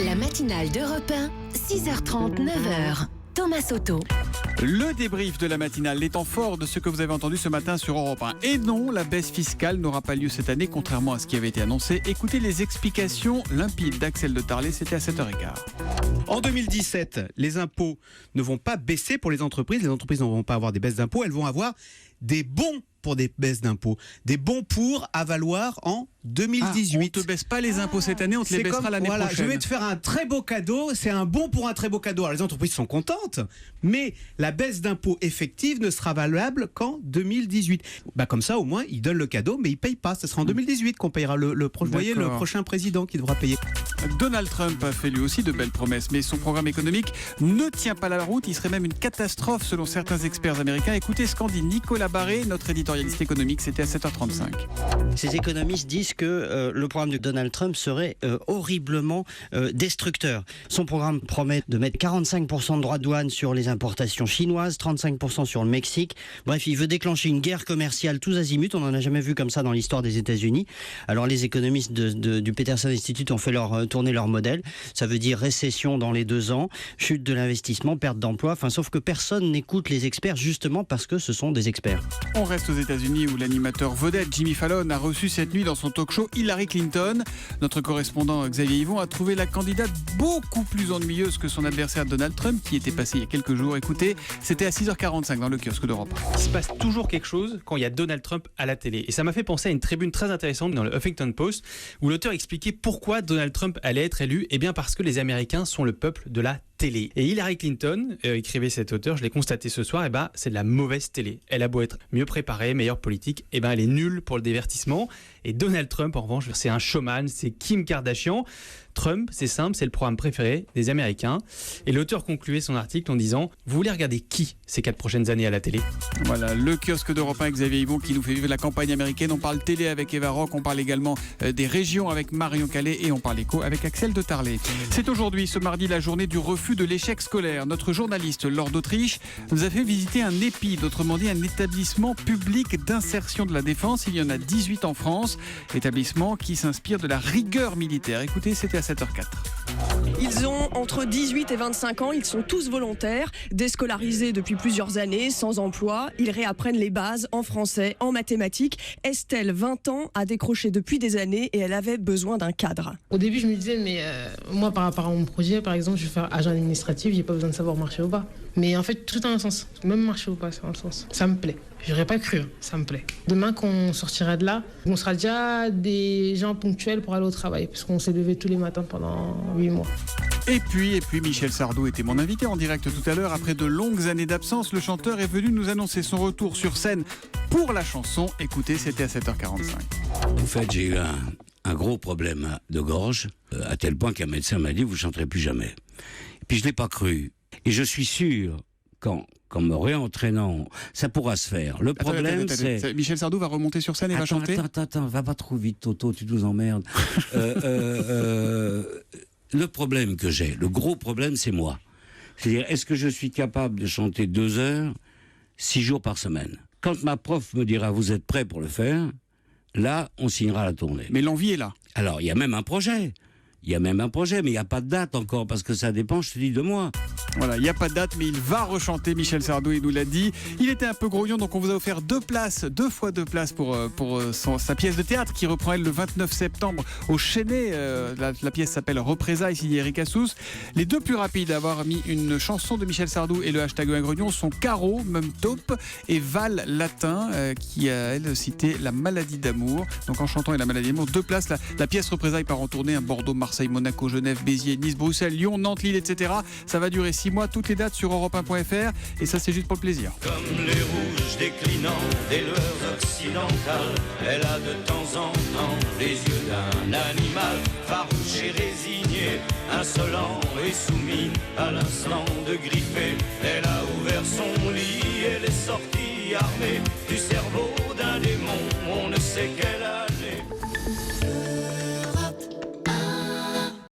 La matinale d'Europe 1, 6h30, 9h. Thomas Soto. Le débrief de la matinale, les temps forts de ce que vous avez entendu ce matin sur Europe 1. Et non, la baisse fiscale n'aura pas lieu cette année, contrairement à ce qui avait été annoncé. Écoutez les explications limpides d'Axel de Tarlet, c'était à 7h15. En 2017, les impôts ne vont pas baisser pour les entreprises. Les entreprises ne vont pas avoir des baisses d'impôts, elles vont avoir des bons pour des baisses d'impôts. Des bons pour avaloir en 2018. On ne te baisse pas les impôts cette année, on te les baissera l'année prochaine. Je vais te faire un très beau cadeau, c'est un bon pour un très beau cadeau. Alors les entreprises sont contentes, mais la baisse d'impôts effective ne sera valable qu'en 2018. Comme ça, au moins, ils donnent le cadeau, mais ils ne payent pas. Ce sera en 2018 qu'on payera le prochain président qui devra payer. Donald Trump a fait lui aussi de belles promesses, mais son programme économique ne tient pas la route. Il serait même une catastrophe selon certains experts américains. Écoutez ce qu'en dit Nicolas Barré, notre éditorialiste économique. C'était à 7h35. Ces économistes disent que le programme de Donald Trump serait horriblement destructeur. Son programme promet de mettre 45% de droits de douane sur les importations chinoises, 35% sur le Mexique. Bref, il veut déclencher une guerre commerciale tous azimuts. On n'en a jamais vu comme ça dans l'histoire des États-Unis. Alors les économistes du Peterson Institute ont fait tourner leur modèle. Ça veut dire récession dans les 2 ans, chute de l'investissement, perte d'emploi. Sauf que personne n'écoute les experts justement parce que ce sont des experts. On reste aux États-Unis où l'animateur vedette Jimmy Fallon a reçu cette nuit dans son talk show Hillary Clinton. Notre correspondant Xavier Yvon a trouvé la candidate beaucoup plus ennuyeuse que son adversaire Donald Trump qui était passé il y a quelques jours. Écoutez, c'était à 6h45 dans le kiosque d'Europe. Il se passe toujours quelque chose quand il y a Donald Trump à la télé. Et ça m'a fait penser à une tribune très intéressante dans le Huffington Post où l'auteur expliquait pourquoi Donald Trump allait être élu. Eh bien parce que les Américains sont le peuple de la télé. Et Hillary Clinton, écrivait cet auteur, je l'ai constaté ce soir, c'est de la mauvaise télé. Elle a beau être mieux préparée, meilleure politique, elle est nulle pour le divertissement. Et Donald Trump, en revanche, c'est un showman, c'est Kim Kardashian. Trump, c'est simple, c'est le programme préféré des Américains. Et l'auteur concluait son article en disant « Vous voulez regarder qui ces 4 prochaines années à la télé ?» Voilà, le kiosque d'Europe 1 avec Xavier Yvon qui nous fait vivre la campagne américaine. On parle télé avec Eva Rock, on parle également des régions avec Marion Calais et on parle éco avec Axel de Tarlet. C'est aujourd'hui, ce mardi, la journée du refus de l'échec scolaire. Notre journaliste Laure d'Autriche nous a fait visiter un EPID, autrement dit un établissement public d'insertion de la défense. Il y en a 18 en France, établissement qui s'inspire de la rigueur militaire. Écoutez, c'était à 7h04. Ils ont entre 18 et 25 ans, ils sont tous volontaires, déscolarisés depuis plusieurs années, sans emploi. Ils réapprennent les bases en français, en mathématiques. Estelle, 20 ans, a décroché depuis des années et elle avait besoin d'un cadre. Au début, je me disais, mais moi, par rapport à mon projet, par exemple, je vais faire agent administratif, j'ai pas besoin de savoir marcher au pas. Mais en fait, tout a un sens. Même marcher au pas, ça a un sens. Ça me plaît. J'aurais pas cru, ça me plaît. Demain, quand on sortira de là, on sera déjà des gens ponctuels pour aller au travail, parce qu'on s'est levé tous les matins pendant 8 mois. Et puis Michel Sardou était mon invité en direct tout à l'heure. Après de longues années d'absence, le chanteur est venu nous annoncer son retour sur scène pour la chanson. Écoutez, c'était à 7h45. En fait, j'ai eu un gros problème de gorge, à tel point qu'un médecin m'a dit « vous chanterez plus jamais ». Et puis je l'ai pas cru. Et je suis sûr qu'en me réentraînant, ça pourra se faire. Le problème, c'est... Michel Sardou va remonter sur scène et va chanter. Attends, va pas trop vite, Toto, tu nous emmerdes. Le problème que j'ai, le gros problème, c'est moi. C'est-à-dire, est-ce que je suis capable de chanter 2 heures, 6 jours par semaine? Quand ma prof me dira, vous êtes prêt pour le faire, là, on signera la tournée. Mais l'envie est là. Alors, il y a même un projet. Mais il n'y a pas de date encore, parce que ça dépend, je te dis, de moi. Voilà, il n'y a pas de date, mais il va rechanter, Michel Sardou, il nous l'a dit. Il était un peu grouillon, donc on vous a offert 2 fois 2 places pour sa pièce de théâtre qui reprend elle le 29 septembre au Chesnay. La pièce s'appelle Représailles, signé Eric Assous. Les 2 plus rapides à avoir mis une chanson de Michel Sardou et le hashtag un grognon sont Caro, même Taupe, et Val Latin, qui a, elle, cité La maladie d'amour. Donc en chantant et La maladie d'amour, 2 places. La pièce Représailles part en tournée, Bordeaux, Marseille, Monaco, Genève, Béziers, Nice, Bruxelles, Lyon, Nantes, Lille, etc. Ça va durer 6 mois, toutes les dates sur europe1.fr et ça c'est juste pour le plaisir. Comme les rouges déclinants des lueurs occidentales, elle a de temps en temps les yeux d'un animal farouche et résigné, insolent et soumis à l'instant de griffer. Elle a ouvert son lit, elle est sortie armée du cerveau